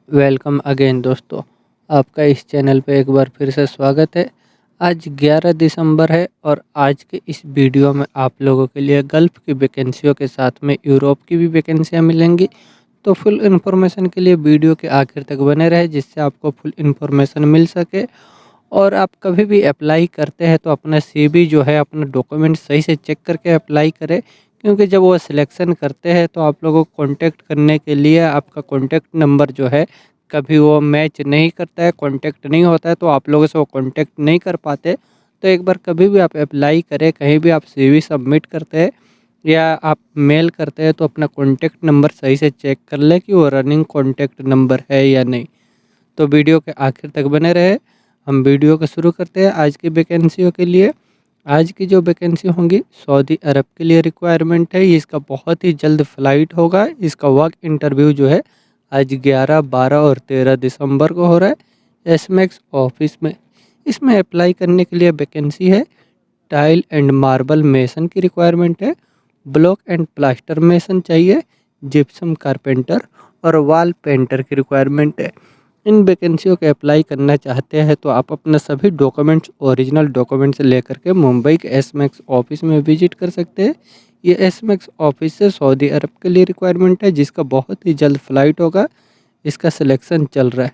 Welcome again दोस्तों। आपका इस चैनल पे एक बार फिर से स्वागत है। आज 11 दिसंबर है और आज के इस वीडियो में आप लोगों के लिए गल्फ़ की वैकेंसियों के साथ में यूरोप की भी वैकेंसियाँ मिलेंगी। तो फुल इन्फॉर्मेशन के लिए वीडियो के आखिर तक बने रहे, जिससे आपको फुल इन्फॉर्मेशन मिल सके। और आप कभी भी अप्लाई करते हैं तो अपना सीवी जो है, अपना डॉक्यूमेंट सही से चेक करके अप्लाई करें, क्योंकि जब वो सिलेक्शन करते हैं तो आप लोगों को कांटेक्ट करने के लिए आपका कांटेक्ट नंबर जो है, कभी वो मैच नहीं करता है, कांटेक्ट नहीं होता है, तो आप लोगों से वो कांटेक्ट नहीं कर पाते। तो एक बार कभी भी आप अप्लाई करें, कहीं भी आप सीवी सबमिट करते हैं या आप मेल करते हैं, तो अपना कांटेक्ट नंबर सही से चेक कर लें कि वो रनिंग कांटेक्ट नंबर है या नहीं। तो वीडियो के आखिर तक बने रहे। हम वीडियो को शुरू करते हैं आज की वैकेंसियों के लिए। आज की जो वैकेंसी होंगी सऊदी अरब के लिए रिक्वायरमेंट है। इसका बहुत ही जल्द फ़्लाइट होगा। इसका वर्क इंटरव्यू जो है आज 11, 12 और 13 दिसंबर को हो रहा है एसमेक्स ऑफिस में। इसमें अप्लाई करने के लिए वैकेंसी है टाइल एंड मार्बल मेसन की रिक्वायरमेंट है, ब्लॉक एंड प्लास्टर मेसन चाहिए, जिप्सम कारपेंटर और वॉल पेंटर की रिक्वायरमेंट है। इन वैकेंसियों के अप्लाई करना चाहते हैं तो आप अपना सभी डॉक्यूमेंट्स, ओरिजिनल डॉक्यूमेंट्स लेकर के मुंबई के एसमेक्स ऑफिस में विजिट कर सकते हैं। ये एसमेक्स ऑफिस से सऊदी अरब के लिए रिक्वायरमेंट है, जिसका बहुत ही जल्द फ्लाइट होगा। इसका सिलेक्शन चल रहा है।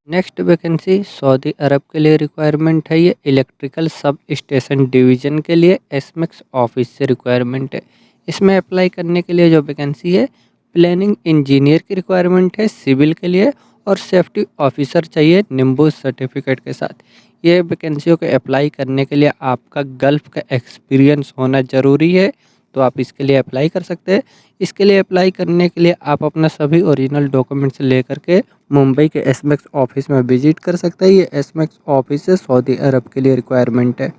नेक्स्ट वैकेंसी सऊदी अरब के लिए रिक्वायरमेंट है। ये इलेक्ट्रिकल सब स्टेशन डिवीज़न के लिए एसमेक्स ऑफिस से रिक्वायरमेंट है। इसमें अप्लाई करने के लिए जो वैकेंसी है प्लानिंग इंजीनियर की रिक्वायरमेंट है सिविल के लिए, और सेफ्टी ऑफिसर चाहिए निम्बू सर्टिफिकेट के साथ। ये वैकेंसियों को अप्लाई करने के लिए आपका गल्फ़ का एक्सपीरियंस होना ज़रूरी है, तो आप इसके लिए अप्लाई कर सकते हैं। इसके लिए अप्लाई करने के लिए आप अपना सभी ओरिजिनल डॉक्यूमेंट्स लेकर के मुंबई के एसमेक्स ऑफिस में विजिट कर सकते हैं। ये एसमेक्स ऑफिस से सऊदी अरब के लिए रिक्वायरमेंट है।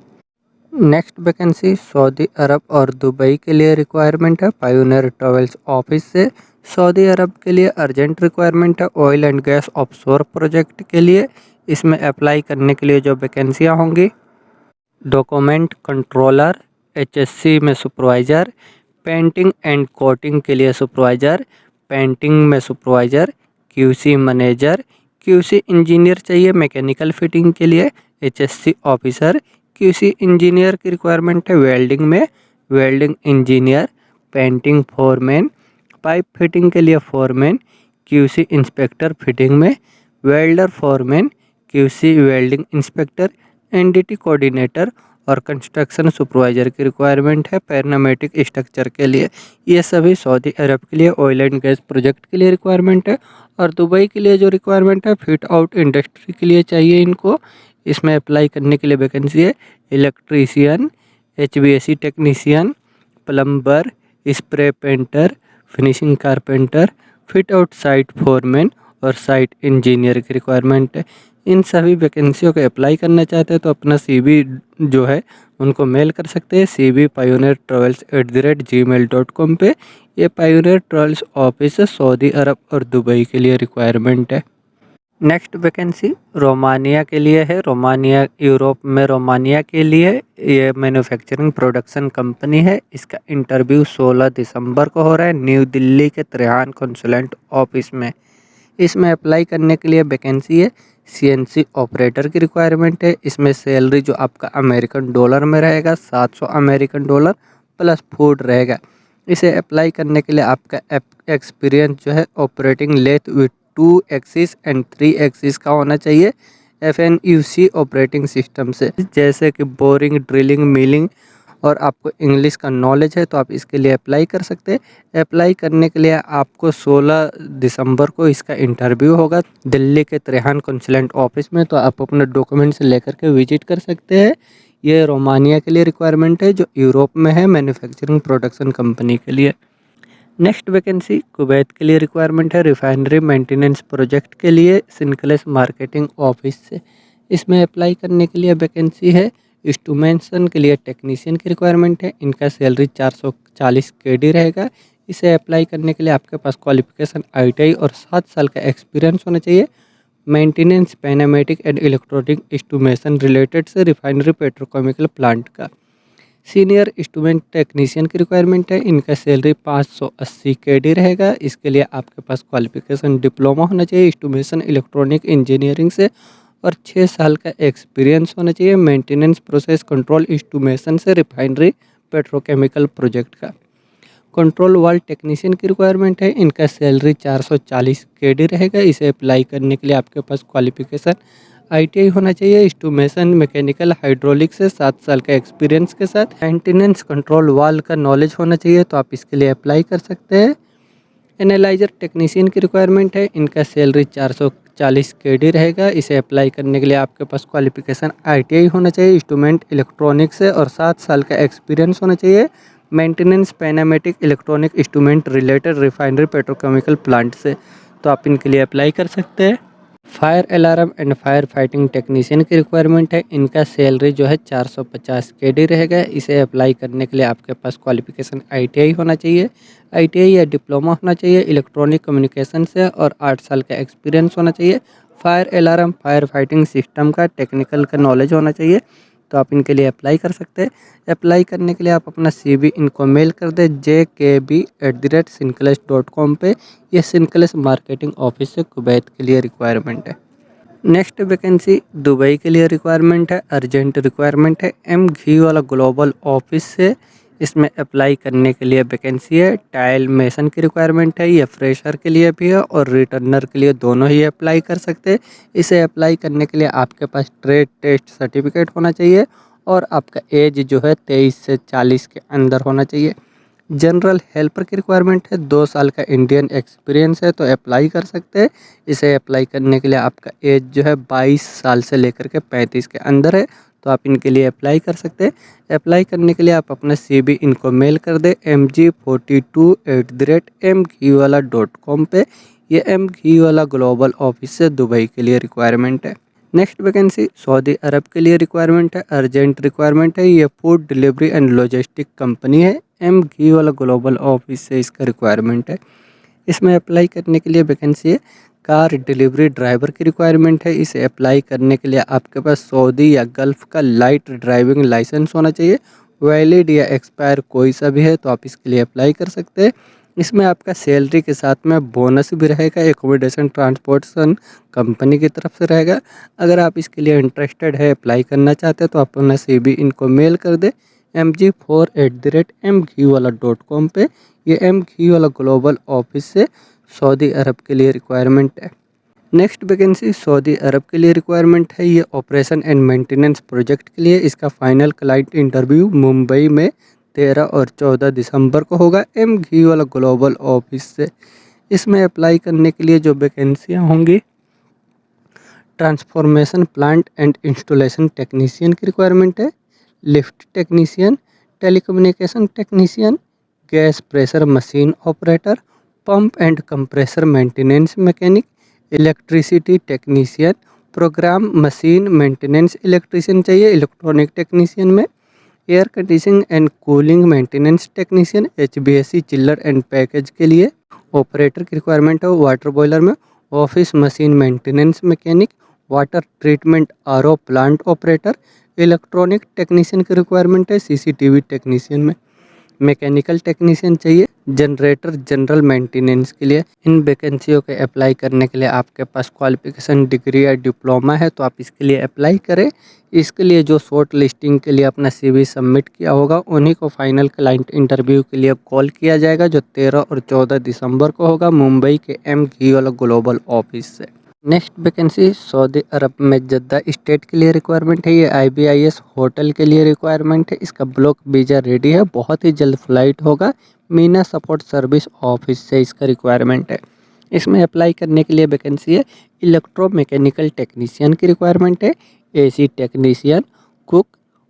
नेक्स्ट वैकेंसी सऊदी अरब और दुबई के लिए रिक्वायरमेंट है पायोनियर ट्रैवल्स ऑफिस से। सऊदी अरब के लिए अर्जेंट रिक्वायरमेंट है oil and gas offshore project के लिए। इसमें अप्लाई करने के लिए जो वैकेंसियाँ होंगी डॉक्यूमेंट कंट्रोलर, एचएससी में सुपरवाइज़र, पेंटिंग एंड कोटिंग के लिए सुपरवाइज़र, पेंटिंग में supervisor, QC manager, QC engineer चाहिए मैकेनिकल फिटिंग के लिए, एचएससी ऑफिसर, क्यूसी इंजीनियर की रिक्वायरमेंट है वेल्डिंग में, welding engineer, painting foreman, pipe fitting के लिए फोरमैन, क्यूसी इंस्पेक्टर फिटिंग में, welder foreman, QC welding inspector, NDT coordinator और कंस्ट्रक्शन सुपरवाइज़र की रिक्वायरमेंट है पैरामेटिक स्ट्रक्चर के लिए। ये सभी सऊदी अरब के लिए ऑयल एंड गैस प्रोजेक्ट के लिए रिक्वायरमेंट है। और दुबई के लिए जो रिक्वायरमेंट है फिट आउट इंडस्ट्री के लिए चाहिए इनको। इसमें अप्लाई करने के लिए वैकेंसी है electrician, HVAC technician, plumber, spray painter, finishing carpenter, fit out site foreman और साइट इंजीनियर की रिक्वायरमेंट है। इन सभी वैकेंसियों को अप्लाई करना चाहते हैं तो अपना सीवी जो है उनको मेल कर सकते हैं cvpioneertravels@gmail.com पे। ये पायोनियर ट्रैवल्स ऑफिस है सऊदी अरब और दुबई के लिए रिक्वायरमेंट है। नेक्स्ट वैकेंसी रोमानिया के लिए है। रोमानिया यूरोप में रोमानिया के लिए ये मैन्युफैक्चरिंग प्रोडक्शन कंपनी है। इसका इंटरव्यू 16 दिसंबर को हो रहा है न्यू दिल्ली के त्रेहान कंसुलेंट ऑफिस में। इसमें अप्लाई करने के लिए वैकेंसी है सीएनसी ऑपरेटर की रिक्वायरमेंट है। इसमें सैलरी जो आपका अमेरिकन डॉलर में रहेगा 700 अमेरिकन डॉलर प्लस फूड रहेगा। इसे अप्लाई करने के लिए आपका एक्सपीरियंस जो है operating lathe with 2 axis and 3 axis का होना चाहिए एफएनयूसी ऑपरेटिंग सिस्टम से, जैसे कि बोरिंग, ड्रिलिंग, मिलिंग। और आपको इंग्लिश का नॉलेज है तो आप इसके लिए अप्लाई कर सकते हैं। अप्लाई करने के लिए आपको 16 दिसंबर को इसका इंटरव्यू होगा दिल्ली के त्रेहान कंसुलेंट ऑफिस में। तो आप अपने डॉक्यूमेंट्स लेकर के विजिट कर सकते हैं। ये रोमानिया के लिए रिक्वायरमेंट है जो यूरोप में है मैन्युफैक्चरिंग प्रोडक्शन कंपनी के लिए। नेक्स्ट वैकेंसी कुवैत के लिए रिक्वायरमेंट है रिफाइनरी मेंटेनेंस प्रोजेक्ट के लिए सिनक्लेस मार्केटिंग ऑफिस से। इसमें अप्लाई करने के लिए वैकेंसी है इंस्ट्रूमेंटेशन के लिए टेक्नीशियन की रिक्वायरमेंट है। इनका सैलरी 440 केडी रहेगा। इसे अप्लाई करने के लिए आपके पास क्वालिफिकेशन आईटीआई और 7 साल का एक्सपीरियंस होना चाहिए maintenance, pneumatic and electronic instrumentation related से रिफाइनरी पेट्रोकेमिकल प्लांट का। सीनियर इंस्ट्रूमेंट टेक्नीशियन की रिक्वायरमेंट है। इनका सैलरी 580 KD रहेगा। इसके लिए आपके पास क्वालिफिकेशन डिप्लोमा होना चाहिए इंस्ट्रूमेशन इलेक्ट्रॉनिक इंजीनियरिंग से और 6 साल का एक्सपीरियंस होना चाहिए मेंटेनेंस प्रोसेस कंट्रोल इंस्ट्रूमेशन से रिफाइनरी पेट्रोकेमिकल प्रोजेक्ट का। कंट्रोल वाल टेक्नीशियन की रिक्वायरमेंट है। इनका सैलरी 440 KD रहेगा। इसे अप्लाई करने के लिए आपके पास क्वालिफिकेशन ITI होना चाहिए इंस्ट्रूमेशन मैकेनिकल हाइड्रोलिक से 7 साल का एक्सपीरियंस के साथ मेंटेनेंस कंट्रोल वाल का नॉलेज होना चाहिए, तो आप इसके लिए अप्लाई कर सकते हैं। एनालाइजर टेक्नीशियन की रिक्वायरमेंट है। इनका सैलरी 440 KD रहेगा। इसे अप्लाई करने के लिए आपके पास क्वालिफिकेशन ITI होना चाहिए इंस्ट्रूमेंट इलेक्ट्रॉनिक्स से और 7 साल का एक्सपीरियंस होना चाहिए maintenance pneumatic electronic instrument related refinery petrochemical plant से, तो आप इनके लिए अप्लाई कर सकते हैं। Fire alarm and fire fighting technician की रिक्वायरमेंट है। इनका सैलरी जो है 450 KD रहेगा। इसे अप्लाई करने के लिए आपके पास क्वालिफिकेशन ITI होना चाहिए, ITI या डिप्लोमा होना चाहिए इलेक्ट्रॉनिक कम्युनिकेशन से और 8 साल का एक्सपीरियंस होना चाहिए। Fire alarm fire fighting system का टेक्निकल का नॉलेज होना चाहिए, तो आप इनके लिए अप्लाई कर सकते हैं। अप्लाई करने के लिए आप अपना CV इनको मेल कर दें jkb@synclass.com पे। ये सिंक्लेस मार्केटिंग ऑफिस से कुवैत के लिए रिक्वायरमेंट है। नेक्स्ट वैकेंसी दुबई के लिए रिक्वायरमेंट है, अर्जेंट रिक्वायरमेंट है घी वाला ग्लोबल ऑफिस से। इसमें अप्लाई करने के लिए वैकेंसी है। टाइल मेसन की रिक्वायरमेंट है, ये फ्रेशर के लिए भी है और रिटर्नर के लिए दोनों ही अप्लाई कर सकते हैं। इसे अप्लाई करने के लिए आपके पास ट्रेड टेस्ट सर्टिफिकेट होना चाहिए और आपका एज जो है 23 से 40 के अंदर होना चाहिए। जनरल हेल्पर की रिक्वायरमेंट है, 2 साल का इंडियन एक्सपीरियंस है, तो अप्लाई कर सकते हैं। इसे अप्लाई करने के लिए आपका एज जो है 22 साल से लेकर के 35 के अंदर है, तो आप इनके लिए अप्लाई कर सकते हैं। अप्लाई करने के लिए आप अपना CV इनको मेल कर दें mg42@mghiwala.com पे। ये mghiwala ग्लोबल ऑफिस से दुबई के लिए रिक्वायरमेंट है। नेक्स्ट वैकेंसी सऊदी अरब के लिए रिक्वायरमेंट है, अर्जेंट रिक्वायरमेंट है। ये food delivery and logistic company है, mghiwala ग्लोबल ऑफिस से इसका रिक्वायरमेंट है। इसमें अप्लाई करने के लिए वैकेंसी है। कार डिलीवरी ड्राइवर की रिक्वायरमेंट है। इसे अप्लाई करने के लिए आपके पास सऊदी या गल्फ़ का लाइट ड्राइविंग लाइसेंस होना चाहिए, वैलिड या एक्सपायर कोई सा भी है, तो आप इसके लिए अप्लाई कर सकते हैं। इसमें आपका सैलरी के साथ में बोनस भी रहेगा, एकोमोडेशन ट्रांसपोर्टेशन कंपनी की तरफ से रहेगा। अगर आप इसके लिए इंटरेस्टेड है, अप्लाई करना चाहते हैं, तो आप अपना CV इनको मेल कर दें mg4@mghiwala.com पे। ये mghiwala ग्लोबल ऑफिस से सऊदी अरब के लिए रिक्वायरमेंट है। नेक्स्ट वैकेंसी सऊदी अरब के लिए रिक्वायरमेंट है। ये ऑपरेशन एंड मेंटेनेंस प्रोजेक्ट के लिए। इसका फाइनल क्लाइंट इंटरव्यू मुंबई में 13 और 14 दिसंबर को होगा mghiwala ग्लोबल ऑफिस से। इसमें अप्लाई करने के लिए जो वैकेंसियाँ होंगी, transformation plant and installation technician की रिक्वायरमेंट है, lift technician, telecommunication technician, gas pressure machine operator, pump and compressor maintenance mechanic, electricity technician, program machine maintenance electrician चाहिए इलेक्ट्रॉनिक टेक्नीशियन में, air conditioning and cooling maintenance technician HVAC chiller and package के लिए। Operator की requirement है water boiler में, office machine maintenance mechanic, water treatment RO plant operator, electronic technician की requirement है CCTV technician में। मैकेनिकल टेक्नीशियन चाहिए जनरेटर जनरल मेंटेनेंस के लिए। इन वैकेंसियों के अप्लाई करने के लिए आपके पास क्वालिफिकेशन डिग्री या डिप्लोमा है, तो आप इसके लिए अप्लाई करें। इसके लिए जो शॉर्ट लिस्टिंग के लिए अपना CV सबमिट किया होगा, उन्हीं को फाइनल क्लाइंट इंटरव्यू के लिए कॉल किया जाएगा, जो 13 और 14 दिसंबर को होगा मुंबई के mghiwala ग्लोबल ऑफिस से। नेक्स्ट वैकेंसी सऊदी अरब में जद्दा स्टेट के लिए रिक्वायरमेंट है। ये IBIS होटल के लिए रिक्वायरमेंट है। इसका ब्लॉक वीज़ा रेडी है, बहुत ही जल्द फ्लाइट होगा। मीना सपोर्ट सर्विस ऑफिस से इसका रिक्वायरमेंट है। इसमें अप्लाई करने के लिए वैकेंसी है। इलेक्ट्रोमैकेनिकल टेक्नीशियन की रिक्वायरमेंट है, AC technician, cook,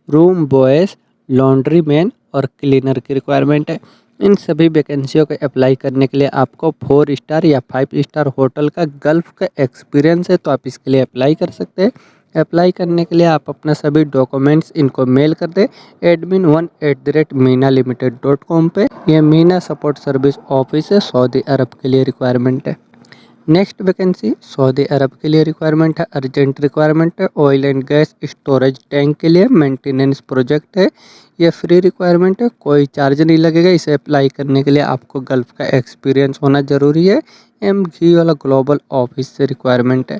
room boys, laundry man और क्लीनर की रिक्वायरमेंट है। इन सभी वैकेंसियों को अप्लाई करने के लिए आपको 4 स्टार या 5 स्टार होटल का गल्फ़ का एक्सपीरियंस है, तो आप इसके लिए अप्लाई कर सकते हैं। अप्लाई करने के लिए आप अपना सभी डॉक्यूमेंट्स इनको मेल कर दें admin1@minalimited.com पे। यह मीना सपोर्ट सर्विस ऑफिस है, सऊदी अरब के लिए रिक्वायरमेंट है। नेक्स्ट वैकेंसी सऊदी अरब के लिए रिक्वायरमेंट है, अर्जेंट रिक्वायरमेंट है। Oil and gas storage tank के लिए मेंटेनेंस प्रोजेक्ट है। ये फ्री रिक्वायरमेंट है, कोई चार्ज नहीं लगेगा। इसे अप्लाई करने के लिए आपको गल्फ का एक्सपीरियंस होना ज़रूरी है। MG वाला ग्लोबल ऑफिस से रिक्वायरमेंट है।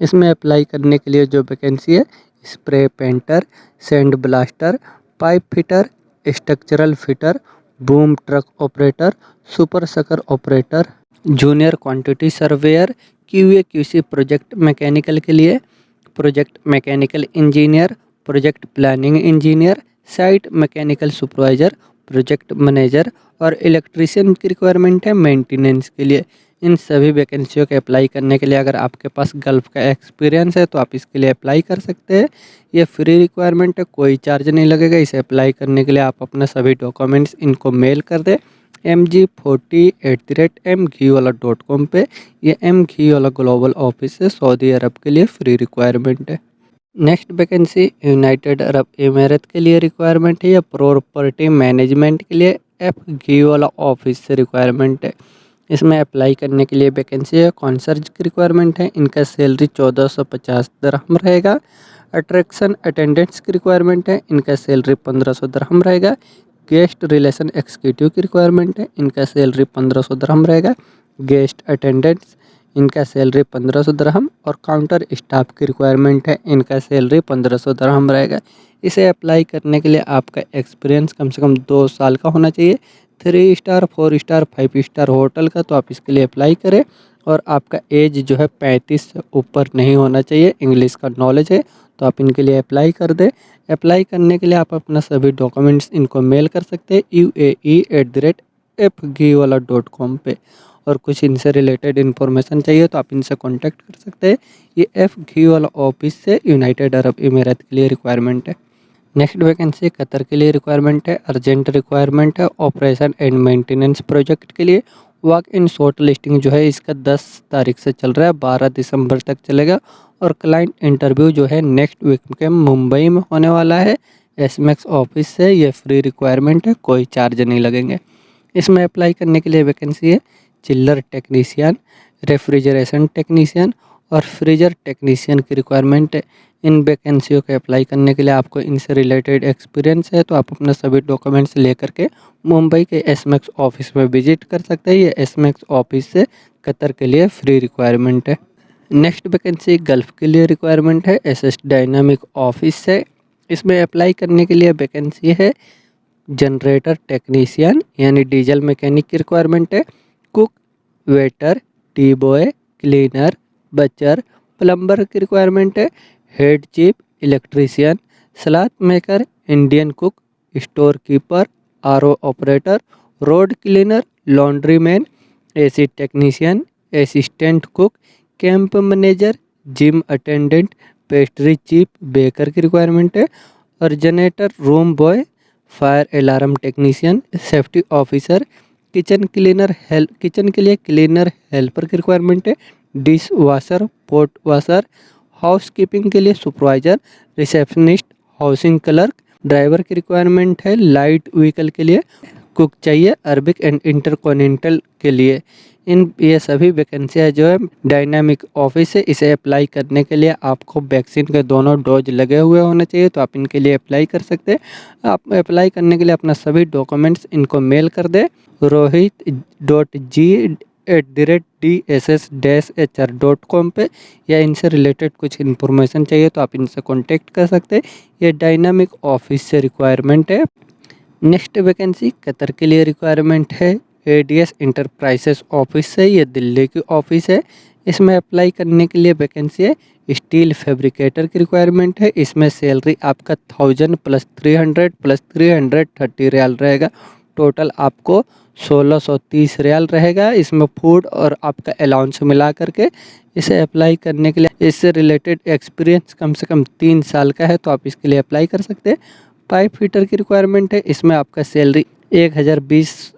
इसमें अप्लाई करने के लिए जो वैकेंसी है, spray painter, sand blaster, pipe fitter, structural fitter, boom truck operator, super sucker operator, junior quantity surveyor, QA QC project mechanical के लिए, project mechanical engineer, project planning engineer, site mechanical supervisor, project manager और electrician की requirement है maintenance के लिए। इन सभी वैकेंसियों के apply करने के लिए अगर आपके पास गल्फ का एक्सपीरियंस है तो आप इसके लिए अप्लाई कर सकते हैं। ये फ्री रिक्वायरमेंट है, कोई चार्ज नहीं लगेगा। इसे अप्लाई करने के लिए आप अपना सभी डॉक्यूमेंट्स इनको मेल कर दें mg40@mghwala.com पे। ये mghwala ग्लोबल ऑफिस है, सऊदी अरब के लिए फ्री रिक्वायरमेंट है। नेक्स्ट वैकेंसी यूनाइटेड अरब इमारत के लिए रिक्वायरमेंट है या प्रॉपर्टी मैनेजमेंट के लिए FGwala ऑफिस से रिक्वायरमेंट है। इसमें अप्लाई करने के लिए वैकेंसी है, कॉन्सर्ज की रिक्वायरमेंट है। इनका सैलरी 1450 दिरहम रहेगा। अट्रैक्शन अटेंडेंट्स की रिक्वायरमेंट है, इनका सैलरी 1500 दिरहम रहेगा। गेस्ट रिलेशन एग्जीक्यूटिव की रिक्वायरमेंट है, इनका सैलरी 1500 दिरहम रहेगा। गेस्ट अटेंडेंट्स, इनका सैलरी 1500 दिरहम। और काउंटर स्टाफ की रिक्वायरमेंट है, इनका सैलरी 1500 दिरहम रहेगा। इसे अप्लाई करने के लिए आपका एक्सपीरियंस कम से कम 2 साल का होना चाहिए, 3 स्टार 4 स्टार 5 स्टार होटल का, तो आप इसके लिए अप्लाई करें। और आपका एज जो है 35 से ऊपर नहीं होना चाहिए। इंग्लिश का नॉलेज है तो आप इनके लिए अप्लाई कर दें। अप्लाई करने के लिए आप अपना सभी डॉक्यूमेंट्स इनको मेल कर सकते हैं uae@fghwala.com पे। और कुछ इनसे रिलेटेड इन्फॉर्मेशन चाहिए तो आप इनसे कांटेक्ट कर सकते हैं। ये FGwala ऑफिस से यूनाइटेड अरब इमारात के लिए रिक्वायरमेंट है। नेक्स्ट वैकेंसी कतर के लिए रिक्वायरमेंट है, अर्जेंट रिक्वायरमेंट है। ऑपरेशन एंड मेंटेनेंस प्रोजेक्ट के लिए वॉक इन शॉर्ट लिस्टिंग जो है इसका 10 तारीख से चल रहा है, 12 दिसंबर तक चलेगा। और क्लाइंट इंटरव्यू जो है नेक्स्ट वीक के मुंबई में होने वाला है, SMAX ऑफिस से। ये फ्री रिक्वायरमेंट है, कोई चार्ज नहीं लगेंगे। इसमें अप्लाई करने के लिए वैकेंसी है चिल्लर टेक्नीशियन, रेफ्रिजरेशन टेक्नीशियन और फ्रीजर टेक्नीशियन की रिक्वायरमेंट है। इन वैकेंसियों के अप्लाई करने के लिए आपको इनसे रिलेटेड एक्सपीरियंस है तो आप अपना सभी डॉक्यूमेंट्स लेकर के मुंबई के SMAX ऑफिस में विजिट कर सकते हैं। ये SMAX ऑफिस से कतर के लिए फ्री रिक्वायरमेंट है। नेक्स्ट वैकेंसी गल्फ के लिए रिक्वायरमेंट है, SS डायनामिक ऑफिस से। इसमें अप्लाई करने के लिए वैकेंसी है जनरेटर टेक्नीशियन यानी डीजल मैकेनिक की रिक्वायरमेंट है। Cook, waiter, tea boy, cleaner, butcher, plumber की रिक्वायरमेंट है। Head chief electrician, salad maker, Indian cook, store keeper, RO operator, road cleaner, laundry man, AC technician, assistant cook, camp manager, gym attendant, pastry chief baker की requirement है। और generator room boy, fire alarm technician, safety officer, kitchen cleaner kitchen के लिए cleaner helper की requirement है। Dish washer, pot washer, housekeeping के लिए supervisor, receptionist, housing clerk, driver की रिक्वायरमेंट है। लाइट व्हीकल के लिए कुक चाहिए, अरबिक एंड इंटरकॉन्टिनेंटल के लिए। ये सभी वैकेंसियाँ जो है डायनामिक ऑफिस है। इसे अप्लाई करने के लिए आपको वैक्सीन के दोनों डोज लगे हुए होने चाहिए तो आप इनके लिए अप्लाई कर सकते हैं। आप अप्लाई करने के लिए अपना सभी डॉक्यूमेंट्स इनको मेल कर दें rohit.g@dss-hr.com पे, या इनसे रिलेटेड कुछ इन्फॉर्मेशन चाहिए तो आप इनसे कॉन्टेक्ट कर सकते हैं। ये डायनामिक ऑफिस से रिक्वायरमेंट है। नेक्स्ट वैकेंसी कतर के लिए रिक्वायरमेंट है ADS इंटरप्राइजेस ऑफिस से। ये दिल्ली की ऑफिस है। इसमें अप्लाई करने के लिए वैकेंसी है स्टील फैब्रिकेटर की रिक्वायरमेंट है। इसमें सैलरी आपका 1000 + 300 + 330 रियाल रहेगा। टोटल आपको 1630 रियाल रहेगा। इसमें फूड और आपका अलाउंस मिला करके। इसे अप्लाई करने के लिए इससे रिलेटेड एक्सपीरियंस कम से कम 3 साल का है तो आप इसके लिए अप्लाई कर सकते हैं। पाइप फिटर की रिक्वायरमेंट है। इसमें आपका सैलरी 1020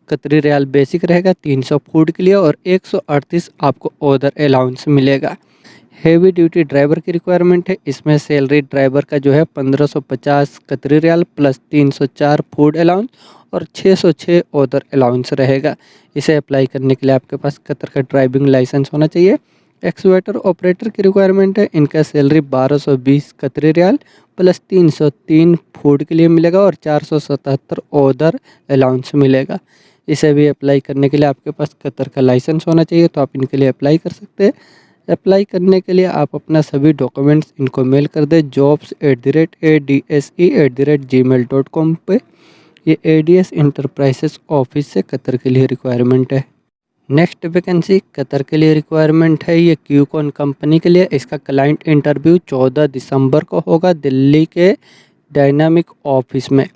कतरी रियाल बेसिक रहेगा, 300 फूड के लिए और 138 आपको ओदर अलाउंस मिलेगा। हेवी ड्यूटी ड्राइवर की रिक्वायरमेंट है। इसमें सैलरी ड्राइवर का जो है 1550 कतरी रियाल प्लस 304 फूड अलाउंस और 606 अदर अलाउंस रहेगा। इसे अप्लाई करने के लिए आपके पास कतर का ड्राइविंग लाइसेंस होना चाहिए। एक्सवेटर ऑपरेटर की रिक्वायरमेंट है। इनका सैलरी 1220 कतरी रियाल प्लस 303 फूड के लिए मिलेगा और 477 अदर अलाउंस मिलेगा। इसे भी अप्लाई करने के लिए आपके पास कतर का लाइसेंस होना चाहिए, तो आप इनके लिए अप्लाई कर सकते हैं। अप्लाई करने के लिए आप अपना सभी डॉक्यूमेंट्स इनको मेल कर दें jobs@adse@gmail.com पे। ये एडीएस इंटरप्राइजेस ऑफिस से कतर के लिए रिक्वायरमेंट है। नेक्स्ट वैकेंसी कतर के लिए रिक्वायरमेंट है। ये क्यूकॉन कंपनी के लिए। इसका क्लाइंट इंटरव्यू 14 दिसंबर को होगा दिल्ली के डायनामिक ऑफिस में।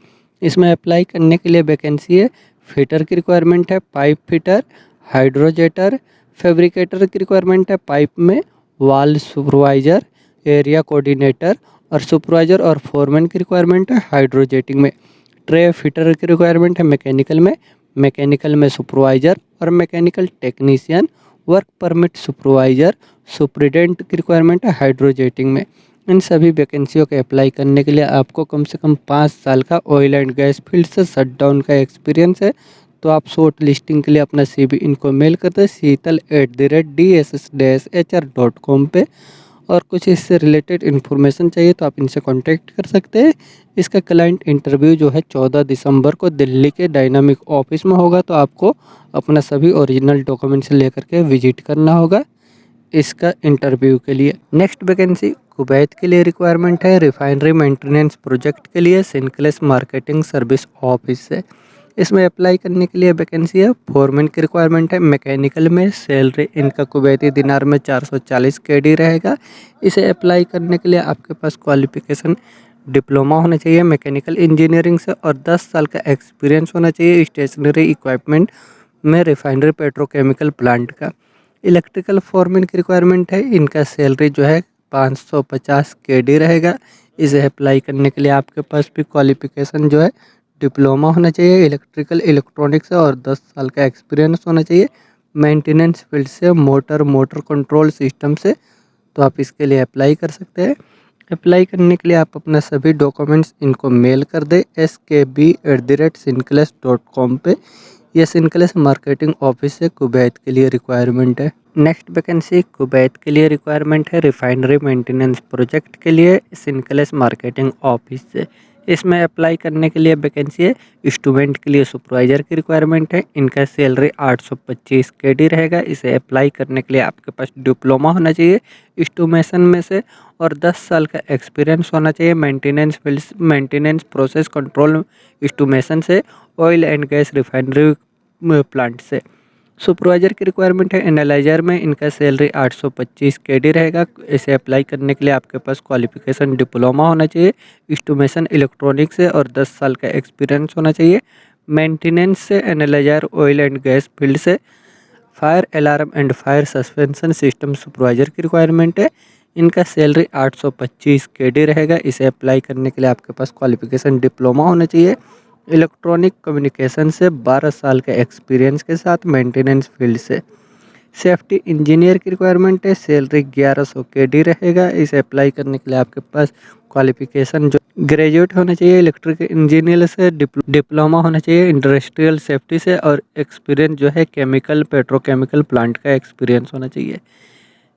इसमें अप्लाई करने के लिए वैकेंसी है। फिटर की रिक्वायरमेंट है, पाइप फिटर, हाइड्रोजेटर, फैब्रिकेटर की रिक्वायरमेंट है पाइप में, वाल सुपरवाइजर, एरिया कोऑर्डिनेटर और सुपरवाइजर और फोरमैन की रिक्वायरमेंट है हाइड्रोजेटिंग में। ट्रे फिटर की रिक्वायरमेंट है मैकेनिकल में सुपरवाइजर और mechanical technician, work permit supervisor, superintendent की रिक्वायरमेंट है हाइड्रोजेटिंग में। इन सभी वैकेंसियों के अप्लाई करने के लिए आपको कम से कम 5 साल का ऑयल एंड गैस फील्ड से शटडाउन का एक्सपीरियंस है। तो आप शॉर्ट लिस्टिंग के लिए अपना CV इनको मेल कर दें sheetal@dss-hr.com पे। और कुछ इससे रिलेटेड इन्फॉर्मेशन चाहिए तो आप इनसे कांटेक्ट कर सकते हैं। इसका क्लाइंट इंटरव्यू जो है 14 दिसंबर को दिल्ली के डायनामिक ऑफिस में होगा, तो आपको अपना सभी ओरिजिनल डॉक्यूमेंट्स लेकर के विजिट करना होगा इसका इंटरव्यू के लिए। नेक्स्ट वैकेंसी कुवैत के लिए रिक्वायरमेंट है। रिफाइनरी मेंटेनेंस प्रोजेक्ट के लिए सिनक्लेस मार्केटिंग सर्विस ऑफिस से। इसमें अप्लाई करने के लिए वैकेंसी है। फोरमैन की रिक्वायरमेंट है मैकेनिकल में। सैलरी इनका कुवैती दिनार में 440 KD रहेगा। इसे अप्लाई करने के लिए आपके पास क्वालिफिकेशन डिप्लोमा होना चाहिए मैकेनिकल इंजीनियरिंग से और 10 साल का एक्सपीरियंस होना चाहिए स्टेशनरी इक्विपमेंट में रिफाइनरी पेट्रोकेमिकल प्लांट का। इलेक्ट्रिकल फोरमैन की रिक्वायरमेंट है। इनका सैलरी जो है 550 KD रहेगा। इसे अप्लाई करने के लिए आपके पास भी क्वालिफिकेशन जो है डिप्लोमा होना चाहिए इलेक्ट्रिकल इलेक्ट्रॉनिक्स से और 10 साल का एक्सपीरियंस होना चाहिए मेंटेनेंस फील्ड से, मोटर कंट्रोल सिस्टम से। तो आप इसके लिए अप्लाई कर सकते हैं। अप्लाई करने के लिए आप अपना सभी डॉक्यूमेंट्स इनको मेल कर दें skb@sinclass.com पे। यह सिनक्लेस मार्केटिंग ऑफिस से कुवैत के लिए रिक्वायरमेंट है। नेक्स्ट वैकेंसी कुवैत के लिए रिक्वायरमेंट है रिफाइनरी मेंटेनेंस प्रोजेक्ट के लिए सिनक्लेस मार्केटिंग ऑफिस से। इसमें अप्लाई करने के लिए वैकेंसी है। स्टूडेंट के लिए सुपरवाइजर की रिक्वायरमेंट है। इनका सैलरी 825 KD रहेगा। इसे अप्लाई करने के लिए आपके पास डिप्लोमा होना चाहिए स्टूमेशन में से और 10 साल का एक्सपीरियंस होना चाहिए maintenance field, maintenance process control instrumentation से, oil and gas refinery plant से। सुपरवाइजर की रिक्वायरमेंट है एनालाइजर में। इनका सैलरी 825 KD रहेगा। इसे अप्लाई करने के लिए आपके पास क्वालिफिकेशन डिप्लोमा होना चाहिए इंस्ट्रूमेशन इलेक्ट्रॉनिक्स से और 10 साल का एक्सपीरियंस होना चाहिए मेंटेनेंस से, analyser oil and gas field से। Fire alarm and fire suspension system supervisor की रिक्वायरमेंट है। इनका सैलरी 825 KD रहेगा। इसे अप्लाई करने के लिए आपके पास क्वालिफिकेशन डिप्लोमा होना चाहिए इलेक्ट्रॉनिक कम्युनिकेशन से, 12 साल के एक्सपीरियंस के साथ मेंटेनेंस फील्ड से। सेफ्टी इंजीनियर की रिक्वायरमेंट है। सैलरी 1100 KD रहेगा। इसे अप्लाई करने के लिए आपके पास क्वालिफिकेशन जो ग्रेजुएट होना चाहिए इलेक्ट्रिकल इंजीनियर से, डिप्लोमा होना चाहिए इंडस्ट्रियल सेफ्टी से और एक्सपीरियंस जो है केमिकल पेट्रोकेमिकल प्लांट का एक्सपीरियंस होना चाहिए।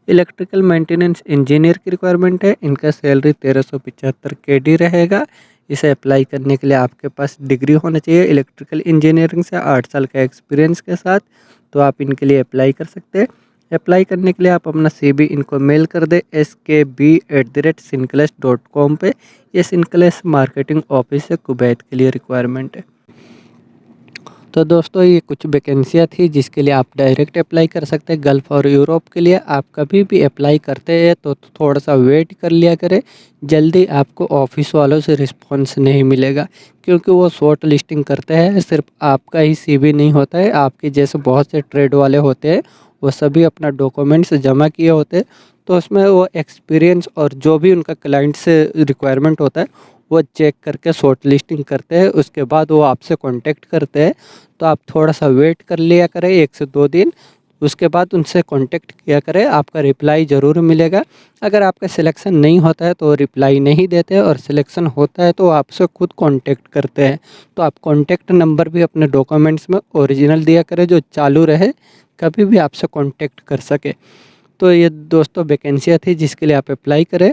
इलेक्ट्रिकल मेंटेनेंस इंजीनियर की रिक्वायरमेंट है। इनका सैलरी 1375 KD रहेगा। इसे अप्लाई करने के लिए आपके पास डिग्री होना चाहिए इलेक्ट्रिकल इंजीनियरिंग से 8 साल का एक्सपीरियंस के साथ। तो आप इनके लिए अप्लाई कर सकते हैं। अप्लाई करने के लिए आप अपना CV इनको मेल कर दें skb@sinclass.com पे। ये सिनक्लेस मार्केटिंग ऑफिस से कुवैत के लिए रिक्वायरमेंट है। तो दोस्तों ये कुछ वैकेंसियाँ थी जिसके लिए आप डायरेक्ट अप्लाई कर सकते हैं। गल्फ़ और यूरोप के लिए आप कभी भी अप्लाई करते हैं तो थोड़ा सा वेट कर लिया करें। जल्दी आपको ऑफिस वालों से रिस्पॉन्स नहीं मिलेगा क्योंकि वो शॉर्ट लिस्टिंग करते हैं। सिर्फ आपका ही CV नहीं होता है, आपके जैसे बहुत से ट्रेड वाले होते हैं वो सभी अपना डॉक्यूमेंट्स जमा किए होते हैं। तो उसमें वो एक्सपीरियंस और जो भी उनका क्लाइंट से रिक्वायरमेंट होता है वो चेक करके शॉर्ट लिस्टिंग करते हैं। उसके बाद वो आपसे कांटेक्ट करते हैं। तो आप थोड़ा सा वेट कर लिया करें 1 से 2 दिन। उसके बाद उनसे कांटेक्ट किया करें, आपका रिप्लाई ज़रूर मिलेगा। अगर आपका सिलेक्शन नहीं होता है तो रिप्लाई नहीं देते, और सिलेक्शन होता है तो आपसे खुद कांटेक्ट करते हैं। तो आप कांटेक्ट नंबर भी अपने डॉक्यूमेंट्स में ओरिजिनल दिया करें, जो चालू रहे, कभी भी आपसे कांटेक्ट कर सके। तो ये दोस्तों वैकेंसियाँ थी जिसके लिए आप अप्लाई करें।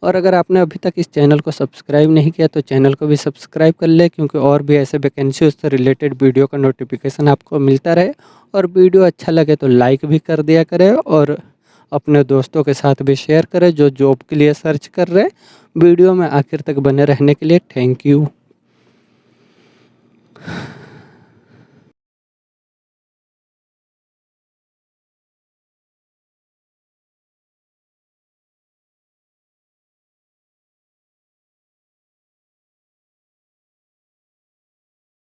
और अगर आपने अभी तक इस चैनल को सब्सक्राइब नहीं किया तो चैनल को भी सब्सक्राइब कर ले, क्योंकि और भी ऐसे वैकेंसी से रिलेटेड वीडियो का नोटिफिकेशन आपको मिलता रहे। और वीडियो अच्छा लगे तो लाइक भी कर दिया करें, और अपने दोस्तों के साथ भी शेयर करें जो जॉब के लिए सर्च कर रहे हैं। वीडियो में आखिर तक बने रहने के लिए थैंक यू।